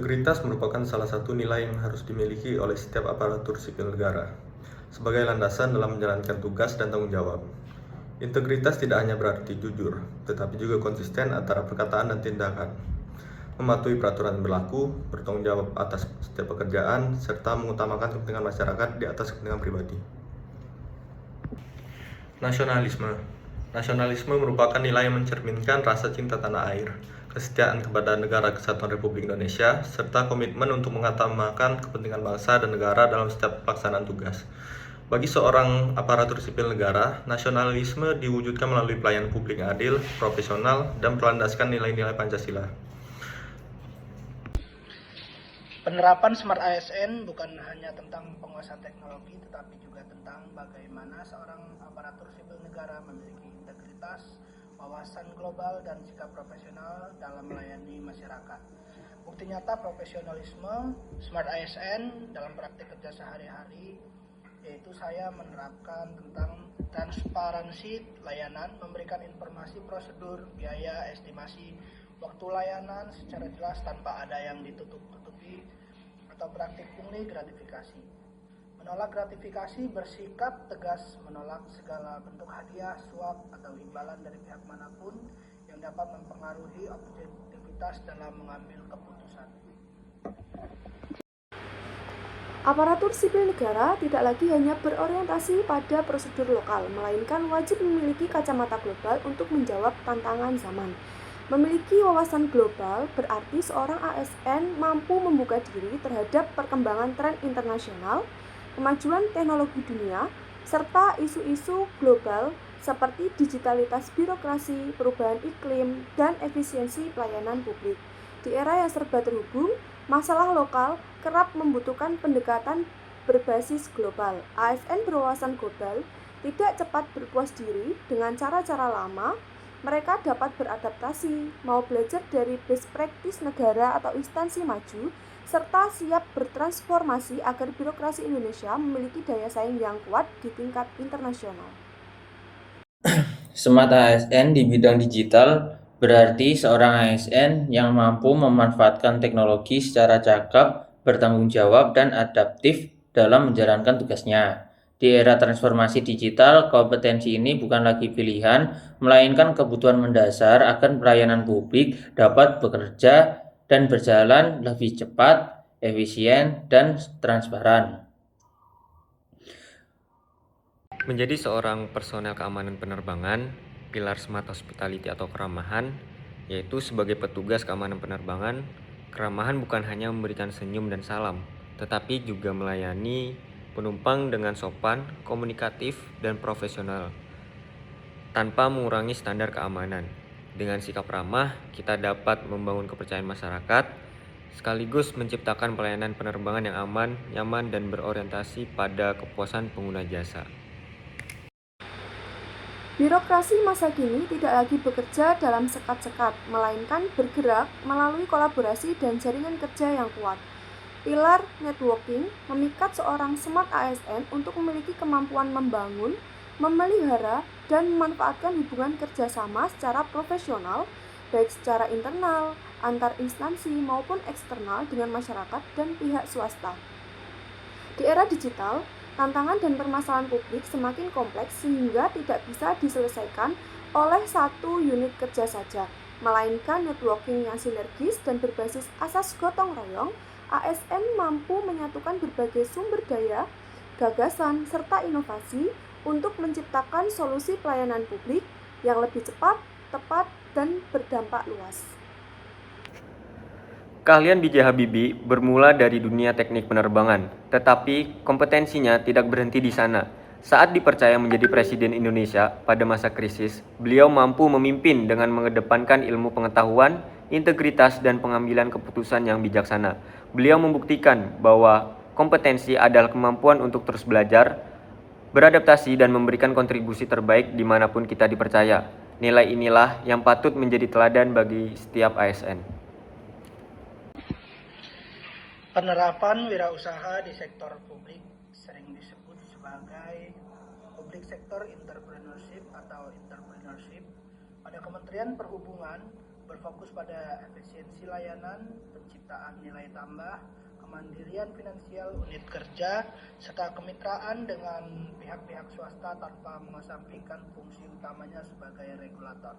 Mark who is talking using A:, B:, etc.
A: Integritas merupakan salah satu nilai yang harus dimiliki oleh setiap aparatur sipil negara sebagai landasan dalam menjalankan tugas dan tanggung jawab. Integritas tidak hanya berarti jujur, tetapi juga konsisten antara perkataan dan tindakan, mematuhi peraturan yang berlaku, bertanggung jawab atas setiap pekerjaan, serta mengutamakan kepentingan masyarakat di atas kepentingan pribadi. Nasionalisme merupakan nilai yang mencerminkan rasa cinta tanah air, kesetiaan kepada Negara Kesatuan Republik Indonesia, serta komitmen untuk mengutamakan kepentingan bangsa dan negara dalam setiap pelaksanaan tugas. Bagi seorang aparatur sipil negara, nasionalisme diwujudkan melalui pelayanan publik yang adil, profesional, dan berlandaskan nilai-nilai Pancasila.
B: Penerapan Smart ASN bukan hanya tentang penguasaan teknologi, tetapi juga tentang bagaimana seorang aparatur sipil negara memiliki integritas, wawasan global, dan sikap profesional dalam melayani masyarakat. Bukti nyata profesionalisme Smart ASN dalam praktik kerja sehari-hari, yaitu saya menerapkan tentang transparansi layanan, memberikan informasi prosedur, biaya, estimasi waktu layanan secara jelas tanpa ada yang ditutup-tutupi, atau praktik pungli gratifikasi. Menolak gratifikasi, bersikap tegas menolak segala bentuk hadiah, suap, atau imbalan dari pihak manapun yang dapat mempengaruhi objektivitas dalam mengambil keputusan.
C: Aparatur sipil negara tidak lagi hanya berorientasi pada prosedur lokal, melainkan wajib memiliki kacamata global untuk menjawab tantangan zaman. Memiliki wawasan global berarti seorang ASN mampu membuka diri terhadap perkembangan tren internasional, kemajuan teknologi dunia, serta isu-isu global seperti digitalitas birokrasi, perubahan iklim, dan efisiensi pelayanan publik. Di era yang serba terhubung, masalah lokal kerap membutuhkan pendekatan berbasis global. ASN berwawasan global tidak cepat berpuas diri dengan cara-cara lama. Mereka dapat beradaptasi, mau belajar dari best practice negara atau instansi maju, serta siap bertransformasi agar birokrasi Indonesia memiliki daya saing yang kuat di tingkat internasional.
D: Smart ASN di bidang digital berarti seorang ASN yang mampu memanfaatkan teknologi secara cakap, bertanggung jawab, dan adaptif dalam menjalankan tugasnya. Di era transformasi digital, kompetensi ini bukan lagi pilihan, melainkan kebutuhan mendasar agar pelayanan publik dapat bekerja dan berjalan lebih cepat, efisien, dan transparan.
A: Menjadi seorang personel keamanan penerbangan, pilar Smart Hospitality atau keramahan, yaitu sebagai petugas keamanan penerbangan, keramahan bukan hanya memberikan senyum dan salam, tetapi juga melayani penumpang dengan sopan, komunikatif, dan profesional, tanpa mengurangi standar keamanan. Dengan sikap ramah, kita dapat membangun kepercayaan masyarakat, sekaligus menciptakan pelayanan penerbangan yang aman, nyaman, dan berorientasi pada kepuasan pengguna jasa.
C: Birokrasi masa kini tidak lagi bekerja dalam sekat-sekat, melainkan bergerak melalui kolaborasi dan jaringan kerja yang kuat. Pilar networking memikat seorang smart ASN untuk memiliki kemampuan membangun, memelihara, dan memanfaatkan hubungan kerjasama secara profesional, baik secara internal, antar instansi, maupun eksternal dengan masyarakat dan pihak swasta. Di era digital, tantangan dan permasalahan publik semakin kompleks sehingga tidak bisa diselesaikan oleh satu unit kerja saja, melainkan networking yang sinergis dan berbasis asas gotong royong. ASN mampu menyatukan berbagai sumber daya, gagasan, serta inovasi untuk menciptakan solusi pelayanan publik yang lebih cepat, tepat, dan berdampak luas.
A: Keahlian B.J. Habibie bermula dari dunia teknik penerbangan, tetapi kompetensinya tidak berhenti di sana. Saat dipercaya menjadi Presiden Indonesia pada masa krisis, beliau mampu memimpin dengan mengedepankan ilmu pengetahuan, integritas, dan pengambilan keputusan yang bijaksana. Beliau membuktikan bahwa kompetensi adalah kemampuan untuk terus belajar, beradaptasi, dan memberikan kontribusi terbaik dimanapun kita dipercaya. Nilai inilah yang patut menjadi teladan bagi setiap ASN.
B: Penerapan wirausaha di sektor publik sering disebut sebagai public sector entrepreneurship atau entrepreneurship. Pada Kementerian Perhubungan, berfokus pada efisiensi layanan, penciptaan nilai tambah, kemandirian finansial unit kerja, serta kemitraan dengan pihak-pihak swasta tanpa mengesampingkan fungsi utamanya sebagai regulator.